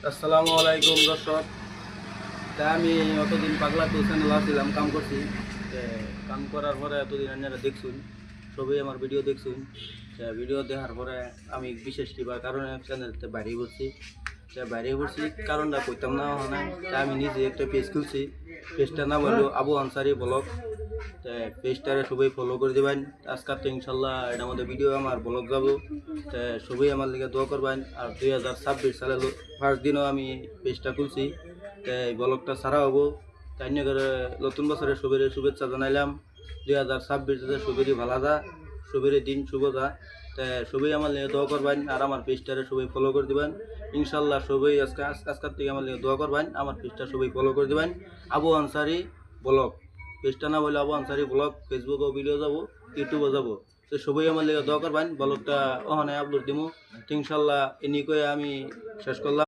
আসসালামু আলাইকুম দর্শক। তা আমি অতদিন পাগলা তো চ্যানেল আসছিলাম, কাম করছি। কাম করার পরে এতদিন আপনারা দেখছুন, সবই আমার ভিডিও দেখছুন। ভিডিও দেখার পরে আমি বিশেষ কিবা কারণে চ্যানেলতে বাইরে করছি। বাইরে করছি কারণটা কইতাম না হয়। তা আমি নিজে একটা পেজ খুলছি। পেজটার নাম হলো আবু আনসারি ব্লগ। পেজটারে সবাই ফলো করে দেবেন। আজকাল তো ইনশাল্লাহ এটার মধ্যে ভিডিও আমার ব্লগ যাবো। সবাই আমার লিগে দোয়া করবেন। আর 2026 সালের ফার্স্ট দিনও আমি পেজটা খুলছি। এই ব্লগটা ছাড়া হবো। তাই নিয়ে করে নতুন বছরের সবের শুভেচ্ছা জানাইলাম। 2026 সবেরই ভালো যা, সবেরই দিন শুভ যা। সবাই আমার লিগে দোয়া করবেন আর আমার পেজটারে সবাই ফলো করে দেবেন। ইনশাল্লাহ সবাই আজকাল থেকে আমার লিগে দোয়া করবেন, আমার পেজটা সবাই ফলো করে দেবেন। আবু আনসারি ব্লগ পেজটা না বলে আবু আনসারি ব্লগ, ফেসবুকও ভিডিও যাবো, ইউটিউবও যাবো। তো সবাই আমার লেগে দোয়া করবেন। ব্লগটা ওখানে আপলোড দিব। ইনশাল্লাহ এনি করে আমি শেষ করলাম।